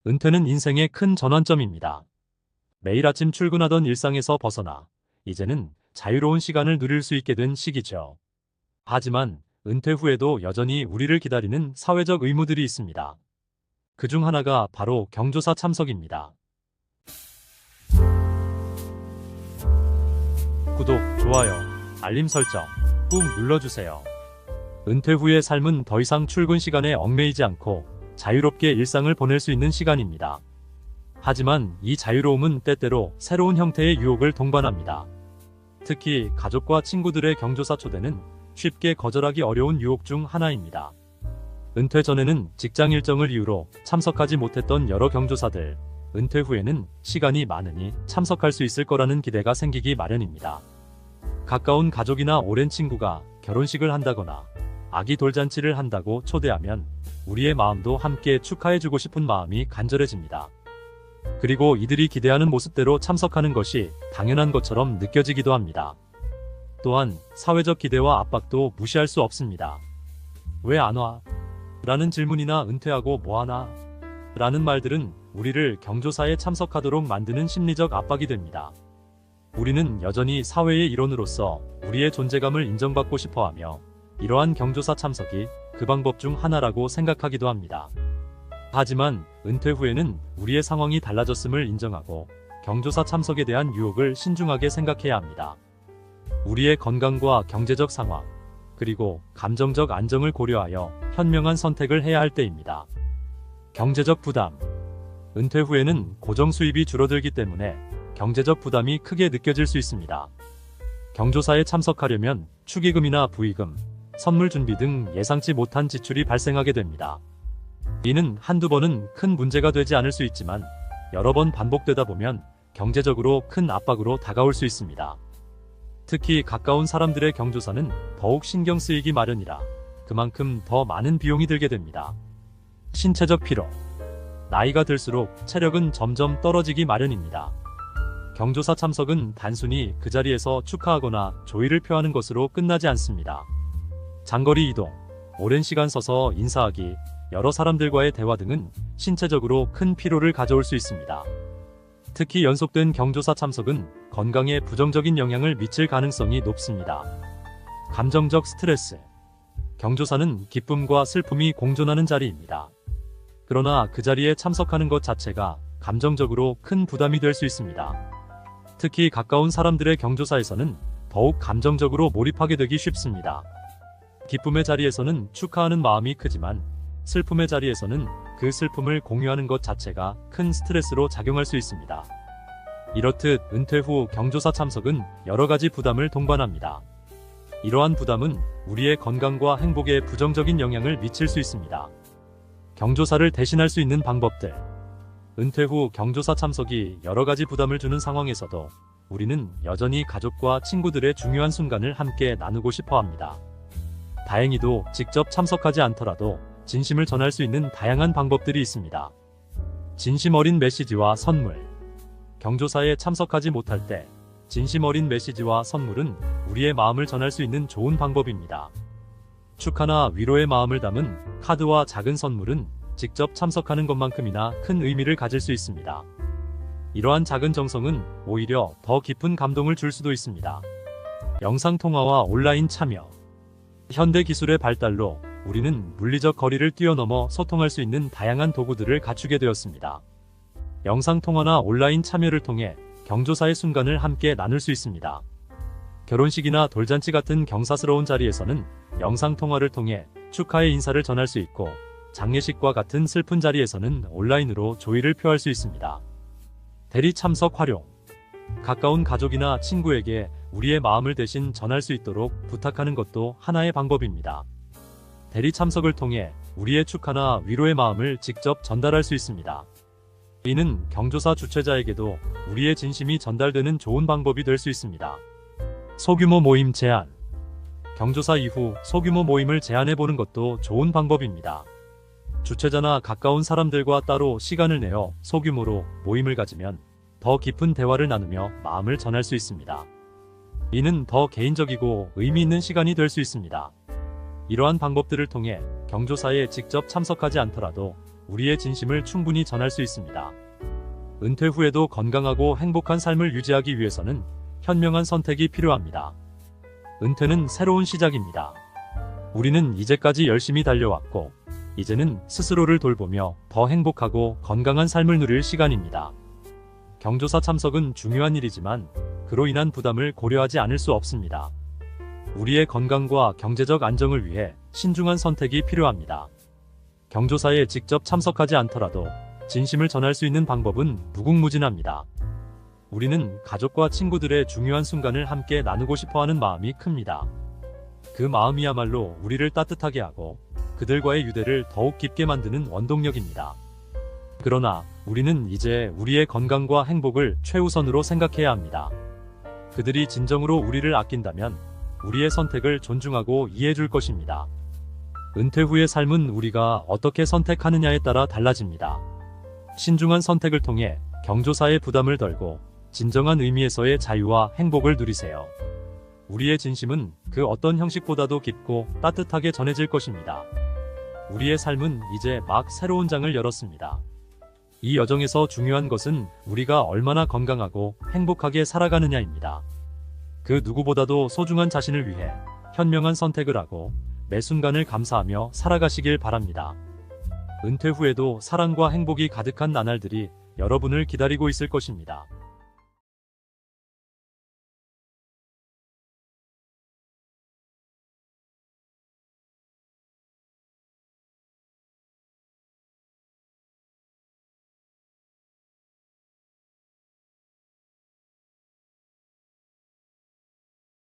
은퇴는 인생의 큰 전환점입니다. 매일 아침 출근하던 일상에서 벗어나 이제는 자유로운 시간을 누릴 수 있게 된 시기죠. 하지만 은퇴 후에도 여전히 우리를 기다리는 사회적 의무들이 있습니다. 그중 하나가 바로 경조사 참석입니다. 구독, 좋아요, 알림 설정 꾹 눌러주세요. 은퇴 후의 삶은 더 이상 출근 시간에 얽매이지 않고 자유롭게 일상을 보낼 수 있는 시간입니다. 하지만 이 자유로움은 때때로 새로운 형태의 유혹을 동반합니다. 특히 가족과 친구들의 경조사 초대는 쉽게 거절하기 어려운 유혹 중 하나입니다. 은퇴 전에는 직장 일정을 이유로 참석하지 못했던 여러 경조사들, 은퇴 후에는 시간이 많으니 참석할 수 있을 거라는 기대가 생기기 마련입니다. 가까운 가족이나 오랜 친구가 결혼식을 한다거나 아기 돌잔치를 한다고 초대하면 우리의 마음도 함께 축하해주고 싶은 마음이 간절해집니다. 그리고 이들이 기대하는 모습대로 참석하는 것이 당연한 것처럼 느껴지기도 합니다. 또한 사회적 기대와 압박도 무시할 수 없습니다. 왜 안 와? 라는 질문이나 은퇴하고 뭐 하나? 라는 말들은 우리를 경조사에 참석하도록 만드는 심리적 압박이 됩니다. 우리는 여전히 사회의 일원으로서 우리의 존재감을 인정받고 싶어하며 이러한 경조사 참석이 그 방법 중 하나라고 생각하기도 합니다. 하지만 은퇴 후에는 우리의 상황이 달라졌음을 인정하고 경조사 참석에 대한 유혹을 신중하게 생각해야 합니다. 우리의 건강과 경제적 상황, 그리고 감정적 안정을 고려하여 현명한 선택을 해야 할 때입니다. 경제적 부담. 은퇴 후에는 고정 수입이 줄어들기 때문에 경제적 부담이 크게 느껴질 수 있습니다. 경조사에 참석하려면 축의금이나 부의금, 선물 준비 등 예상치 못한 지출이 발생하게 됩니다. 이는 한두 번은 큰 문제가 되지 않을 수 있지만 여러 번 반복되다 보면 경제적으로 큰 압박으로 다가올 수 있습니다. 특히 가까운 사람들의 경조사는 더욱 신경 쓰이기 마련이라 그만큼 더 많은 비용이 들게 됩니다. 신체적 피로. 나이가 들수록 체력은 점점 떨어지기 마련입니다. 경조사 참석은 단순히 그 자리에서 축하하거나 조의를 표하는 것으로 끝나지 않습니다. 장거리 이동, 오랜 시간 서서 인사하기, 여러 사람들과의 대화 등은 신체적으로 큰 피로를 가져올 수 있습니다. 특히 연속된 경조사 참석은 건강에 부정적인 영향을 미칠 가능성이 높습니다. 감정적 스트레스. 경조사는 기쁨과 슬픔이 공존하는 자리입니다. 그러나 그 자리에 참석하는 것 자체가 감정적으로 큰 부담이 될 수 있습니다. 특히 가까운 사람들의 경조사에서는 더욱 감정적으로 몰입하게 되기 쉽습니다. 기쁨의 자리에서는 축하하는 마음이 크지만 슬픔의 자리에서는 그 슬픔을 공유하는 것 자체가 큰 스트레스로 작용할 수 있습니다. 이렇듯 은퇴 후 경조사 참석은 여러 가지 부담을 동반합니다. 이러한 부담은 우리의 건강과 행복에 부정적인 영향을 미칠 수 있습니다. 경조사를 대신할 수 있는 방법들. 은퇴 후 경조사 참석이 여러 가지 부담을 주는 상황에서도 우리는 여전히 가족과 친구들의 중요한 순간을 함께 나누고 싶어 합니다. 다행히도 직접 참석하지 않더라도 진심을 전할 수 있는 다양한 방법들이 있습니다. 진심 어린 메시지와 선물. 경조사에 참석하지 못할 때 진심 어린 메시지와 선물은 우리의 마음을 전할 수 있는 좋은 방법입니다. 축하나 위로의 마음을 담은 카드와 작은 선물은 직접 참석하는 것만큼이나 큰 의미를 가질 수 있습니다. 이러한 작은 정성은 오히려 더 깊은 감동을 줄 수도 있습니다. 영상통화와 온라인 참여. 현대 기술의 발달로 우리는 물리적 거리를 뛰어넘어 소통할 수 있는 다양한 도구들을 갖추게 되었습니다. 영상통화나 온라인 참여를 통해 경조사의 순간을 함께 나눌 수 있습니다. 결혼식이나 돌잔치 같은 경사스러운 자리에서는 영상통화를 통해 축하의 인사를 전할 수 있고, 장례식과 같은 슬픈 자리에서는 온라인으로 조의를 표할 수 있습니다. 대리 참석 활용. 가까운 가족이나 친구에게 우리의 마음을 대신 전할 수 있도록 부탁하는 것도 하나의 방법입니다. 대리 참석을 통해 우리의 축하나 위로의 마음을 직접 전달할 수 있습니다. 이는 경조사 주최자에게도 우리의 진심이 전달되는 좋은 방법이 될 수 있습니다. 소규모 모임 제안. 경조사 이후 소규모 모임을 제안해보는 것도 좋은 방법입니다. 주최자나 가까운 사람들과 따로 시간을 내어 소규모로 모임을 가지면 더 깊은 대화를 나누며 마음을 전할 수 있습니다. 이는 더 개인적이고 의미 있는 시간이 될 수 있습니다. 이러한 방법들을 통해 경조사에 직접 참석하지 않더라도 우리의 진심을 충분히 전할 수 있습니다. 은퇴 후에도 건강하고 행복한 삶을 유지하기 위해서는 현명한 선택이 필요합니다. 은퇴는 새로운 시작입니다. 우리는 이제까지 열심히 달려왔고, 이제는 스스로를 돌보며 더 행복하고 건강한 삶을 누릴 시간입니다. 경조사 참석은 중요한 일이지만 그로 인한 부담을 고려하지 않을 수 없습니다. 우리의 건강과 경제적 안정을 위해 신중한 선택이 필요합니다. 경조사에 직접 참석하지 않더라도 진심을 전할 수 있는 방법은 무궁무진합니다. 우리는 가족과 친구들의 중요한 순간을 함께 나누고 싶어하는 마음이 큽니다. 그 마음이야말로 우리를 따뜻하게 하고 그들과의 유대를 더욱 깊게 만드는 원동력입니다. 그러나 우리는 이제 우리의 건강과 행복을 최우선으로 생각해야 합니다. 그들이 진정으로 우리를 아낀다면 우리의 선택을 존중하고 이해해줄 것입니다. 은퇴 후의 삶은 우리가 어떻게 선택하느냐에 따라 달라집니다. 신중한 선택을 통해 경조사의 부담을 덜고 진정한 의미에서의 자유와 행복을 누리세요. 우리의 진심은 그 어떤 형식보다도 깊고 따뜻하게 전해질 것입니다. 우리의 삶은 이제 막 새로운 장을 열었습니다. 이 여정에서 중요한 것은 우리가 얼마나 건강하고 행복하게 살아가느냐입니다. 그 누구보다도 소중한 자신을 위해 현명한 선택을 하고 매 순간을 감사하며 살아가시길 바랍니다. 은퇴 후에도 사랑과 행복이 가득한 나날들이 여러분을 기다리고 있을 것입니다.